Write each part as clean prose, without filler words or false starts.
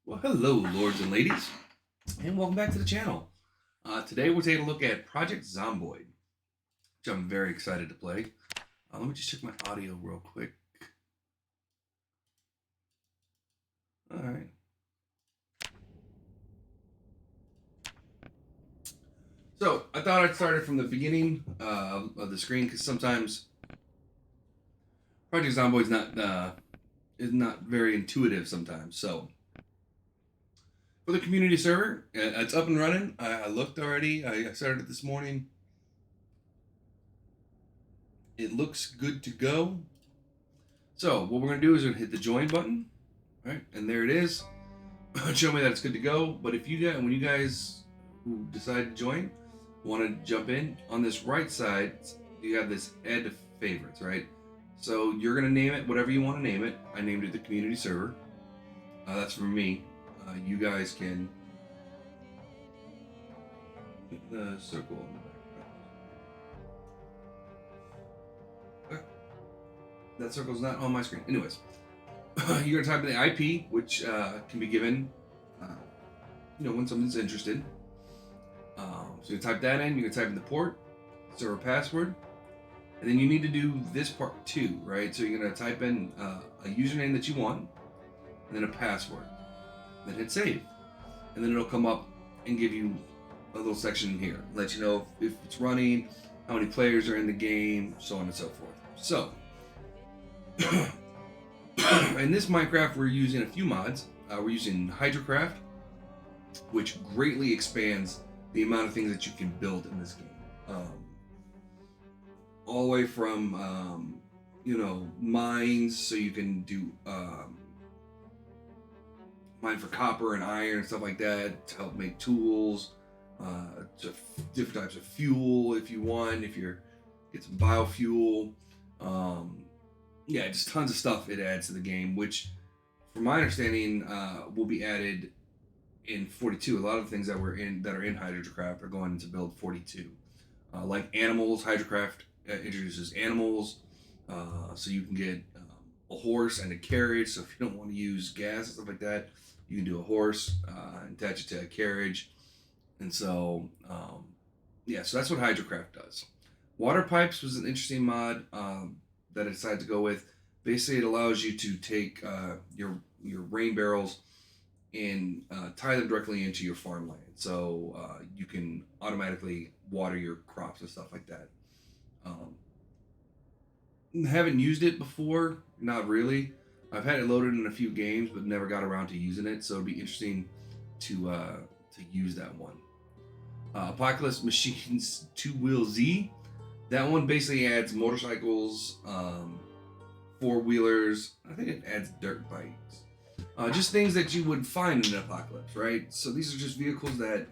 Well, hello, lords and ladies, and welcome back to the channel. Today we're taking a look at Project Zomboid, which I'm very excited to play. Let me just check my audio real quick. All right. So I thought I'd start it from the beginning of the screen because sometimes Project Zomboid is not very intuitive sometimes. So for the community server, it's up and running. I looked already. I started it this morning. It looks good to go. So what we're gonna do is we're gonna hit the join button, right? And there it is. Show me that it's good to go. But if you guys, when you guys who decide to join, want to jump in on this right side, you have this add to favorites, right? So you're gonna name it whatever you want to name it. I named it the community server. That's for me. You guys can hit the circle in the back. That circle's not on my screen. Anyways, you're gonna type in the IP, which can be given, when someone's interested. So you type that in. You can type in the port, server password, and then you need to do this part too, right? So you're gonna type in a username that you want, and then a password. Then hit save, and then it'll come up and give you a little section here, let you know if it's running, how many players are in the game, so on and so forth. So. In this Minecraft, we're using a few mods. We're using Hydrocraft, which greatly expands the amount of things that you can build in this game. All the way from, mines, so you can do mine for copper and iron and stuff like that to help make tools, to different types of fuel if you want, if you're get some biofuel. Just tons of stuff it adds to the game, which, from my understanding, will be added in 42. A lot of the things that are in Hydrocraft are going into build 42. Like animals, Hydrocraft introduces animals, so you can get a horse and a carriage. So if you don't want to use gas and stuff like that, you can do a horse and attach it to a carriage. And so, so that's what Hydrocraft does. Water pipes was an interesting mod that I decided to go with. Basically, it allows you to take your rain barrels and tie them directly into your farmland, so you can automatically water your crops and stuff like that. Haven't used it before, not really. I've had it loaded in a few games, but never got around to using it. So it'd be interesting to use that one. Apocalypse Machines 2-Wheel Z. That one basically adds motorcycles, four-wheelers. I think it adds dirt bikes. Just things that you would find in an apocalypse, right? So these are just vehicles that,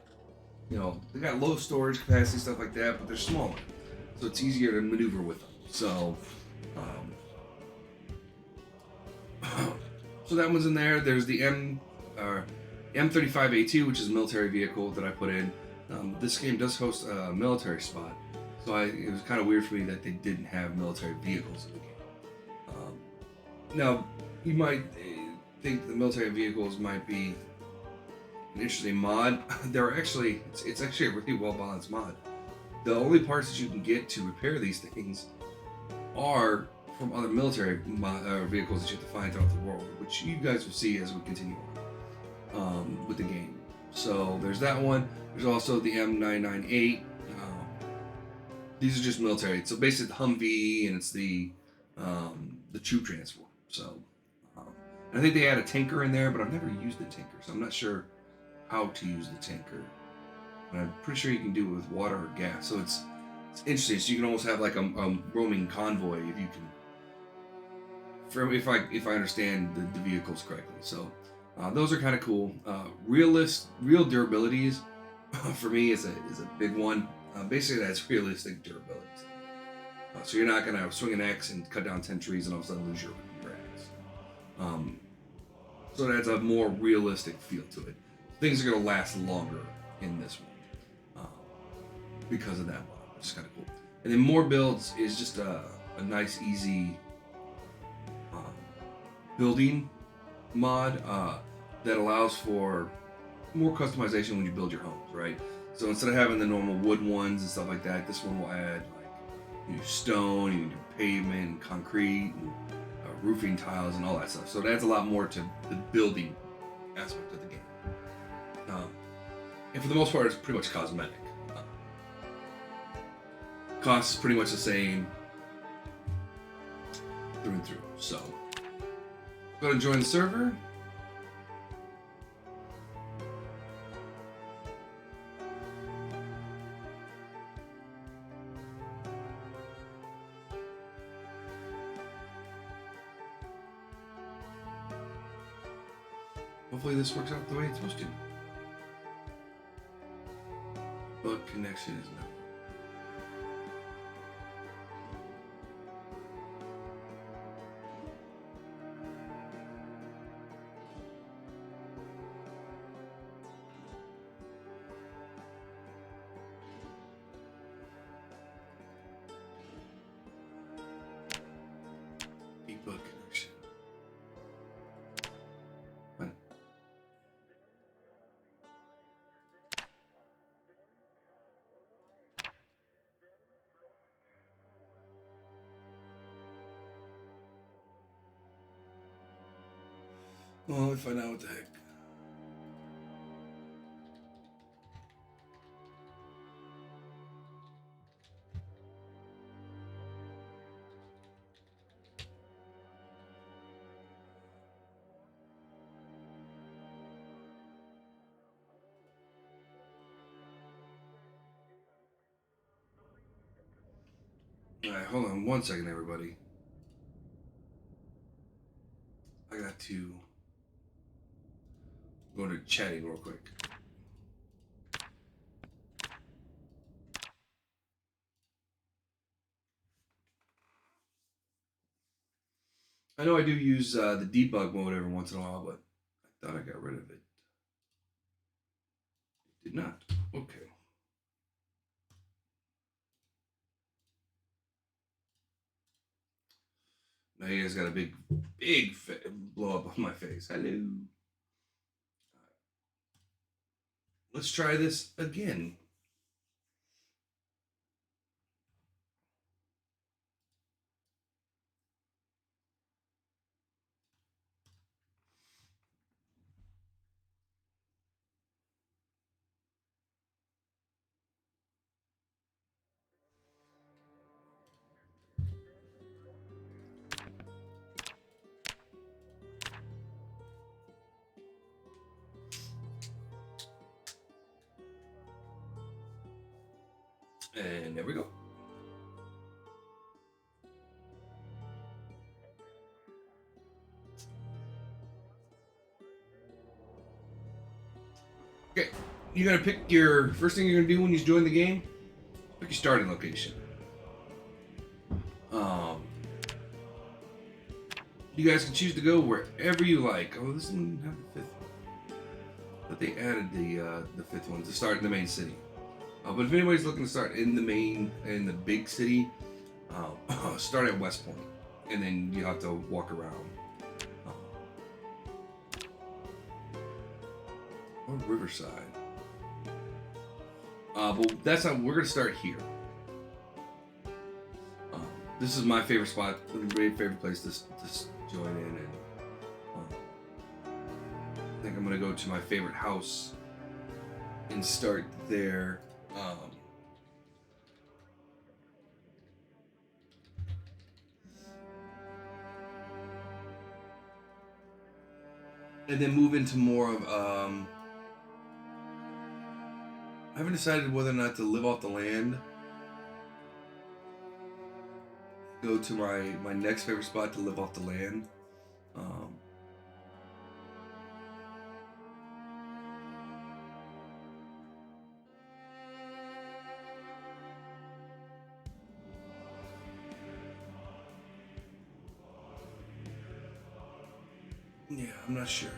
they got low storage capacity, stuff like that, but they're smaller. So it's easier to maneuver with them. So, so that one's in there. There's the M35A2, which is a military vehicle that I put in. This game does host a military spot. So it was kind of weird for me that they didn't have military vehicles in the game. Now, you might think the military vehicles might be an interesting mod. It's actually a really well balanced mod. The only parts that you can get to repair these things are from other military vehicles that you have to find throughout the world, which you guys will see as we continue on with the game. So there's that one. There's also the M998. These are just military. So basically the Humvee, and it's the troop transport. So I think they add a tanker in there, but I've never used the tanker, so I'm not sure how to use the tanker. But I'm pretty sure you can do it with water or gas. So it's interesting. So you can almost have like a roaming convoy if you can. If I understand the vehicles correctly. So those are kind of cool. Real durabilities for me is a big one. Basically, that's realistic durability. So you're not gonna swing an axe and cut down 10 trees and all of a sudden lose your axe. So it adds a more realistic feel to it. Things are gonna last longer in this one because of that mod, which is kind of cool. And then more builds is just a nice, easy building mod. that allows for more customization when you build your homes, right? So instead of having the normal wood ones and stuff like that, this one will add like you do stone, you do pavement, and concrete, and roofing tiles, and all that stuff. So it adds a lot more to the building aspect of the game. And for the most part, it's pretty much cosmetic. Cost is pretty much the same through and through. So go ahead and join the server. Hopefully this works out the way it's supposed to. But connection is not. Book connection. What? Well, let me find out what the heck. Alright, hold on 1 second, everybody. I got to go to chatting real quick. I know I do use the debug mode every once in a while, but I thought I got rid of it. Did not. Okay. Now you guys got a big blow up on my face. Hello. Let's try this again. And there we go. Okay, you're gonna pick your first thing you're gonna do when you join the game. Pick your starting location. You guys can choose to go wherever you like. Oh, this one didn't have the fifth one, but they added the fifth one to start in the main city. But if anybody's looking to start in the big city, start at West Point, and then you have to walk around. Or Riverside. But that's not. We're gonna start here. This is my favorite spot, my favorite place to join in, and I think I'm gonna go to my favorite house and start there. And then move into more of I haven't decided whether or not to live off the land. Go to my next favorite spot to live off the land. Yeah, I'm not sure.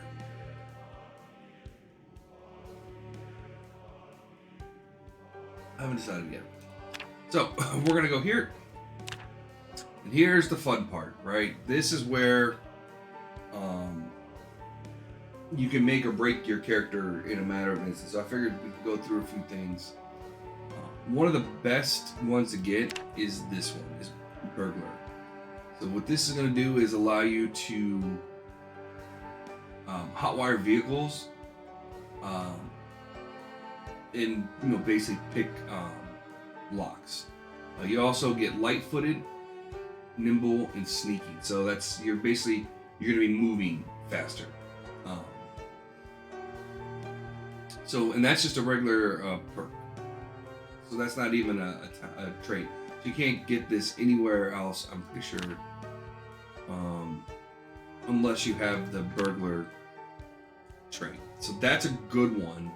I haven't decided yet. So we're gonna go here. And here's the fun part, right? This is where you can make or break your character in a matter of instances. So I figured we could go through a few things. One of the best ones to get is this one, is burglar. So what this is going to do is allow you to hotwire vehicles, and basically pick locks. You also get light-footed, nimble, and sneaky. So you're going to be moving faster. And that's just a regular perk. So that's not even a trait. So you can't get this anywhere else, I'm pretty sure, unless you have the burglar trait. So that's a good one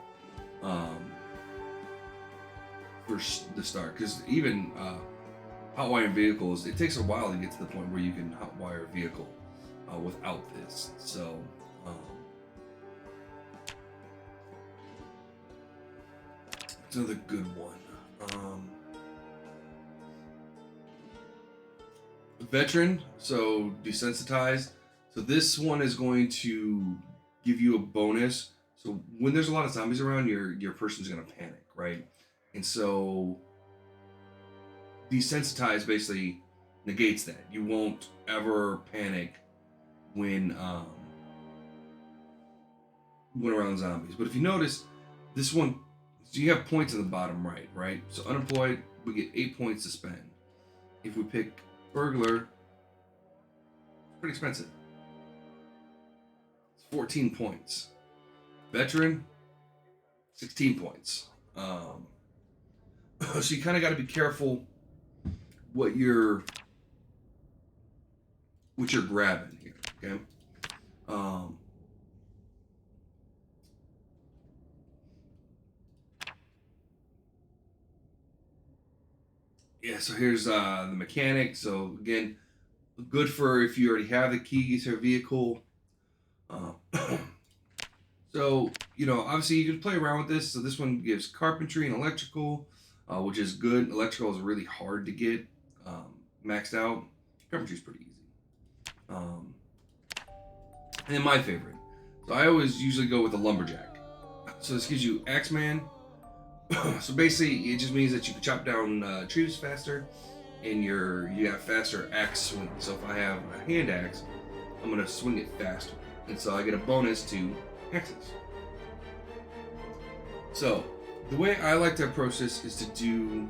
for the start, because even hotwiring vehicles, it takes a while to get to the point where you can hotwire a vehicle without this. So it's another good one. Veteran, so desensitized. So this one is going to give you a bonus. So when there's a lot of zombies around, your person's gonna panic, right? And so desensitized basically negates that. You won't ever panic when around zombies. But if you notice, this one, so you have points in the bottom right? So unemployed, we get 8 points to spend. If we pick burglar, it's pretty expensive. It's 14 points. Veteran, 16 points. So you kind of got to be careful what you're grabbing here, okay? Yeah, so here's the mechanic. So again, good for if you already have the keys to a vehicle. So, obviously you can play around with this. So this one gives carpentry and electrical, which is good. Electrical is really hard to get maxed out. Carpentry is pretty easy. And then my favorite. So I always usually go with the lumberjack. So this gives you Axeman. So basically, it just means that you can chop down trees faster, and you have faster axe swing. So if I have a hand axe, I'm gonna swing it faster, and so I get a bonus to axes. So the way I like to approach this is to do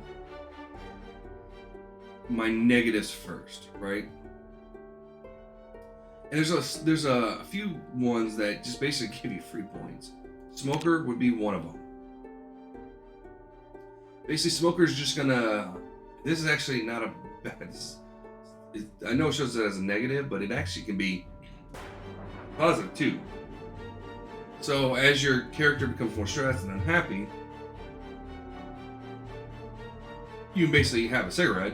my negatives first, right? And there's a few ones that just basically give you free points. Smoker would be one of them. Basically, smoker's just gonna. This is actually not a bad. I know it shows it as a negative, but it actually can be positive too. So as your character becomes more stressed and unhappy, you basically have a cigarette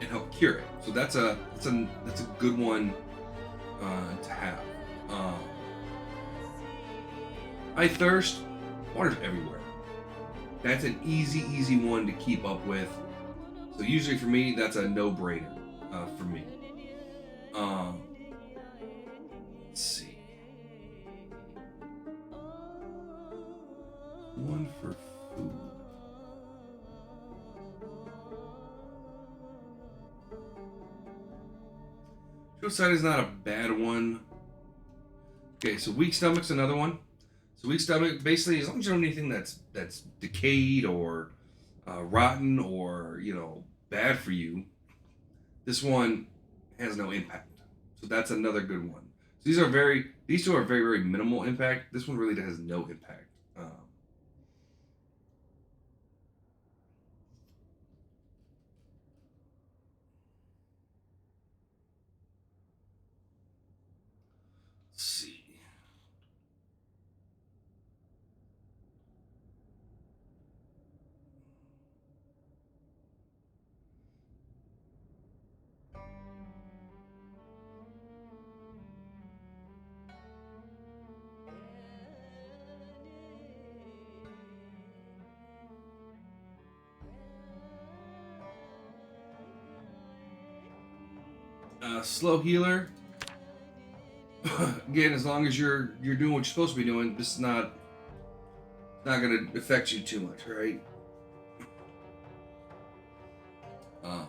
and help cure it. So that's a good one to have. I thirst. Water's everywhere. That's an easy one to keep up with. So usually for me, that's a no-brainer for me. Let's see. One for food. Suicide is not a bad one. Okay, so weak stomach's another one. So weak stomach, basically, as long as you don't have anything that's decayed or rotten or bad for you, this one has no impact. So that's another good one. So these two are very, very minimal impact. This one really has no impact. Let's see. Slow healer. Again, as long as you're doing what you're supposed to be doing, this is not going to affect you too much, right? Um,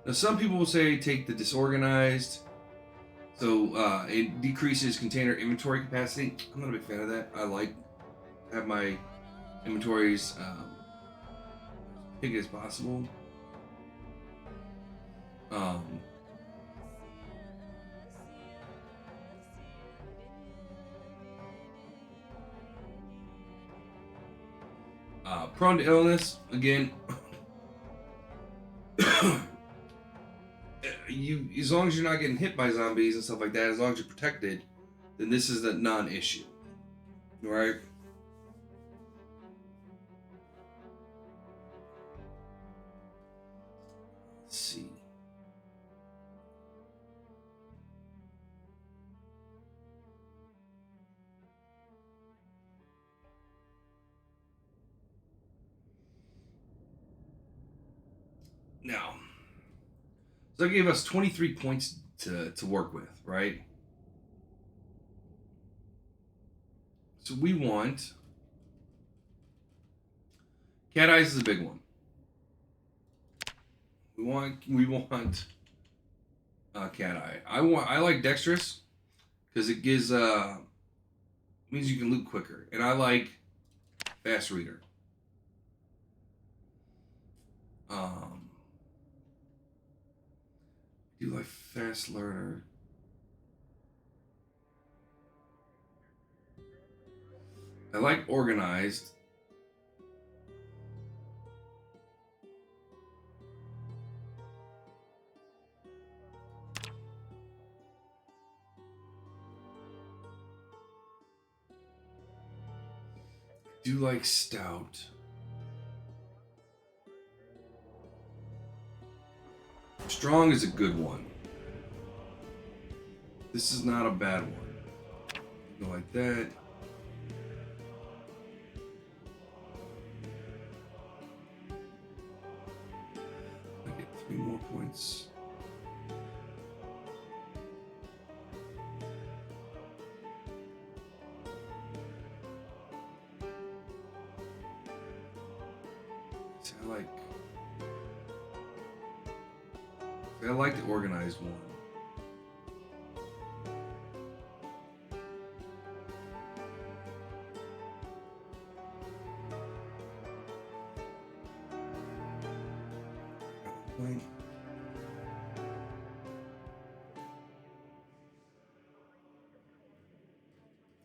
Now, some people will say take the disorganized, so it decreases container inventory capacity. I'm not a big fan of that. I like to have my inventories as big as possible. Um, Prone to illness, again. You, as long as you're not getting hit by zombies and stuff like that, as long as you're protected, then this is a non-issue, right? Let's see. Now, so that gave us 23 points to work with, right? So we want cat eyes is a big one. We want cat eye. I like dexterous because it gives means you can loot quicker, and I like fast reader. Do like fast learner. I like organized. Do like stout. Strong is a good one. This is not a bad one. Go like that. I get 3 more points. See, I like the organized one. Point.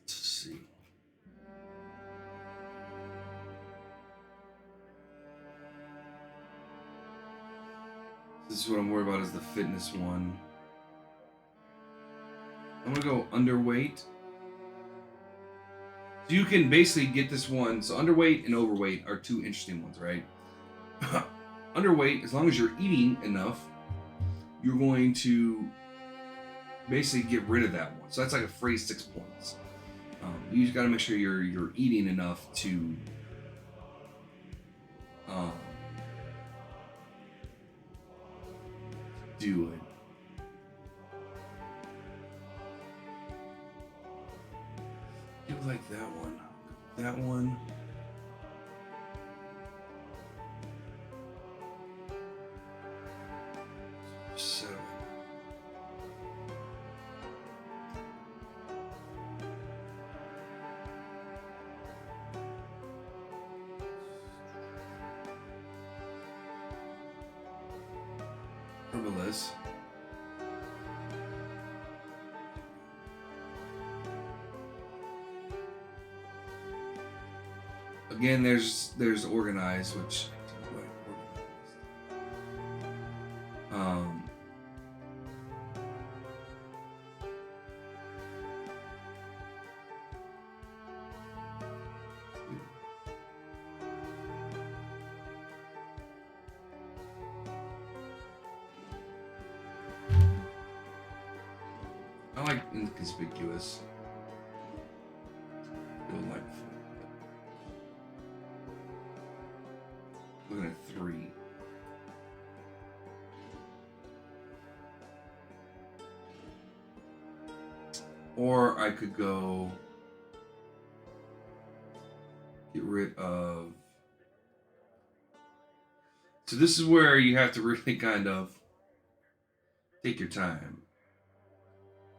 Let's see. This is what I'm worried about is the fitness one. I'm gonna go underweight. So you can basically get this one. So underweight and overweight are two interesting ones, right? Underweight, as long as you're eating enough, you're going to basically get rid of that one. So that's like a phrase 6 points. You just got to make sure you're eating enough to do it. You like that one? That one. Seven. Herbalist. Again, there's organized, which I like inconspicuous. Don't like. Looking at 3. Or I could go get rid of. So this is where you have to really kind of take your time.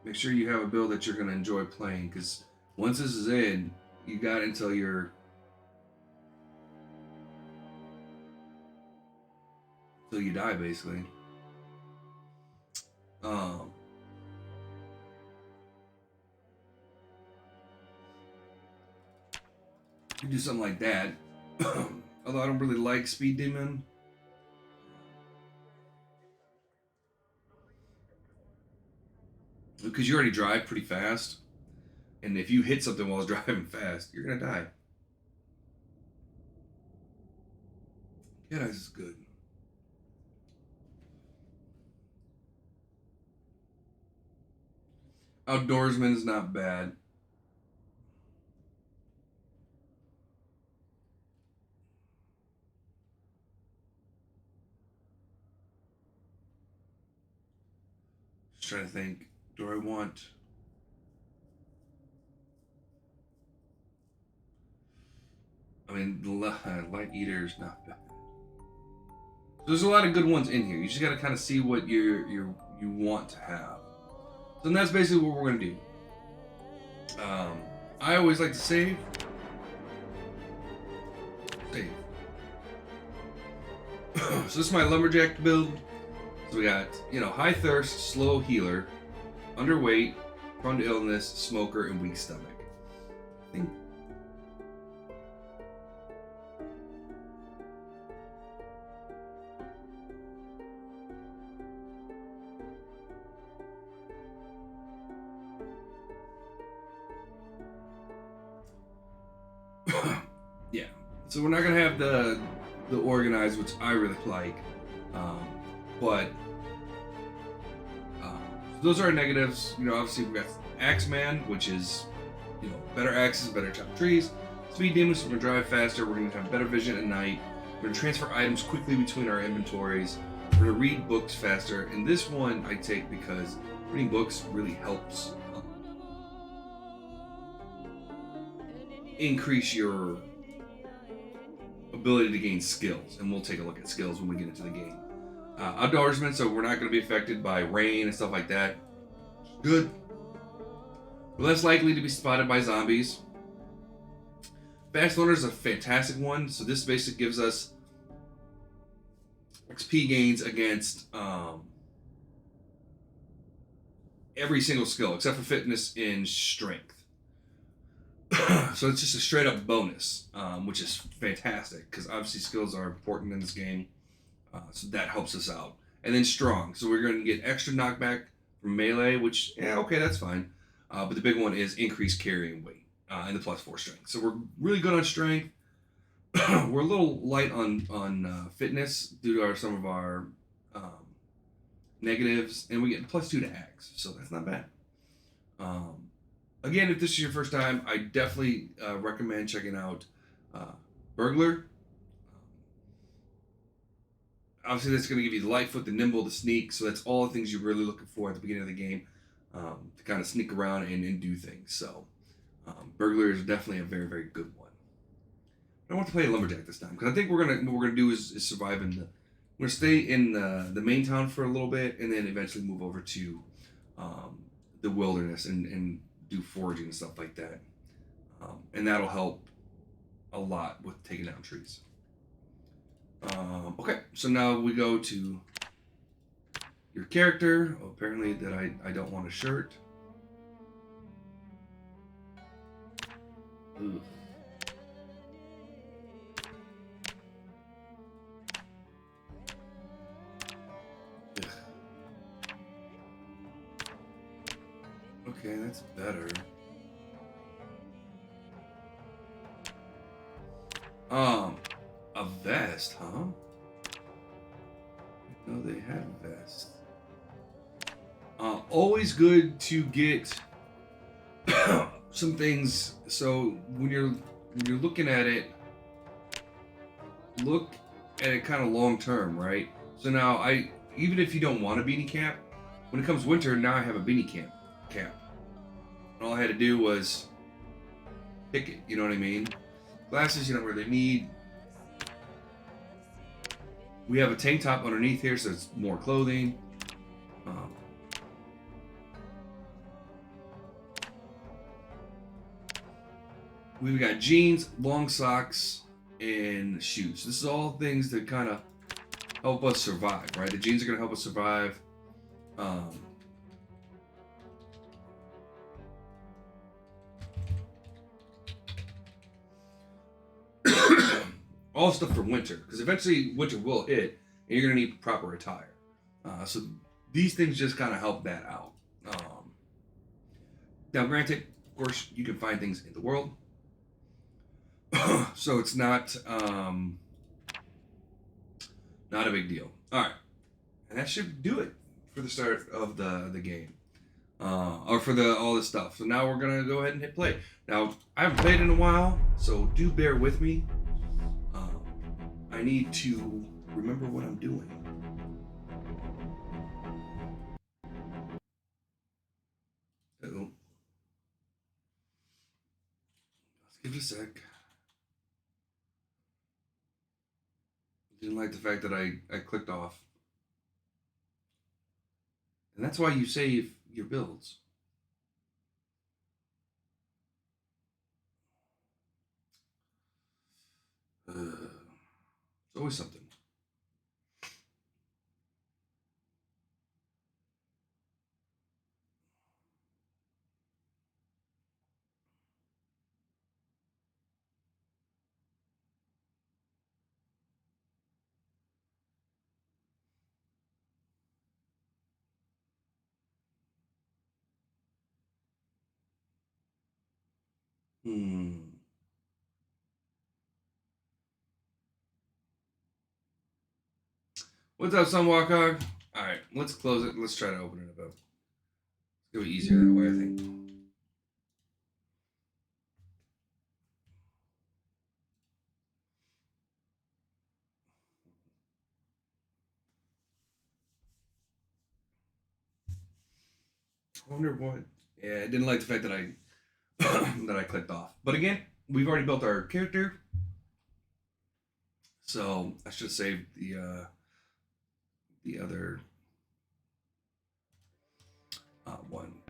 Make sure you have a build that you're going to enjoy playing, because once this is in, you got until you die, basically. You do something like that. Although I don't really like Speed Demon. Because you already drive pretty fast. And if you hit something while it's driving fast, you're going to die. Yeah, this is good. Outdoorsman is not bad. Just trying to think. Do I want... I mean, Light Eater is not bad. There's a lot of good ones in here. You just got to kind of see what you want to have. So that's basically what we're going to do. I always like to save. Save. So this is my lumberjack build. So we got, high thirst, slow healer, underweight, prone to illness, smoker, and weak stomach. I think. Yeah. So we're not gonna have the organized, which I really like, but those are our negatives. Obviously we got Axeman, which is better axes, better chop trees. Speed Demon, so we're gonna drive faster. We're gonna have better vision at night. We're gonna transfer items quickly between our inventories. We're gonna read books faster. And this one I take because reading books really helps increase your ability to gain skills, and we'll take a look at skills when we get into the game. Outdoorsman, so we're not going to be affected by rain and stuff like that. Good. We're less likely to be spotted by zombies. Fast Learner is a fantastic one. So this basically gives us XP gains against every single skill except for fitness and strength. So it's just a straight up bonus, which is fantastic because obviously skills are important in this game. So that helps us out. And then strong. So we're going to get extra knockback from melee, which, okay, that's fine. But the big one is increased carrying weight and the +4 strength. So we're really good on strength. We're a little light on fitness due to some of our negatives. And we get +2 to axe. So that's not bad. Again, if this is your first time, I definitely recommend checking out Burglar. Obviously, that's going to give you the Lightfoot, the Nimble, the Sneak, so that's all the things you're really looking for at the beginning of the game to kind of sneak around and do things. So, Burglar is definitely a very, very good one. I want to play a Lumberjack this time because I think what we're gonna do is survive in the. We're gonna stay in the main town for a little bit and then eventually move over to the wilderness and do foraging and stuff like that, and that'll help a lot with taking down trees. Okay, so now we go to your character. Oh, apparently that I don't want a shirt. Ugh. Okay, that's better. A vest, huh? No, they had a vest. Always good to get some things. So when you're looking at it, look at it kind of long term, right? So now even if you don't want a beanie cap, when it comes winter, now I have a beanie cap. All I had to do was pick it. You know what I mean? Glasses, you don't really need. We have a tank top underneath here, so it's more clothing. Um, we've got jeans, long socks, and shoes. This is all things that kind of help us survive, right? The jeans are going to help us survive. Um, all stuff for winter, because eventually winter will hit, and you're going to need proper attire. So these things just kind of help that out. Now, granted, of course, you can find things in the world, so it's not a big deal. All right, and that should do it for the start of the game, or for the all this stuff. So now we're gonna go ahead and hit play. Now I haven't played in a while, so do bear with me. I need to remember what I'm doing. Uh-oh. Let's give it a sec. Didn't like the fact that I clicked off. And that's why you save your builds. It's always something. Hmm. What's up, Sunwalk? Alright, let's close it. Let's try to open it up. It'll be easier that way, I think. I wonder what. Yeah, I didn't like the fact that I that I clicked off. But again, we've already built our character, so I should save the other one.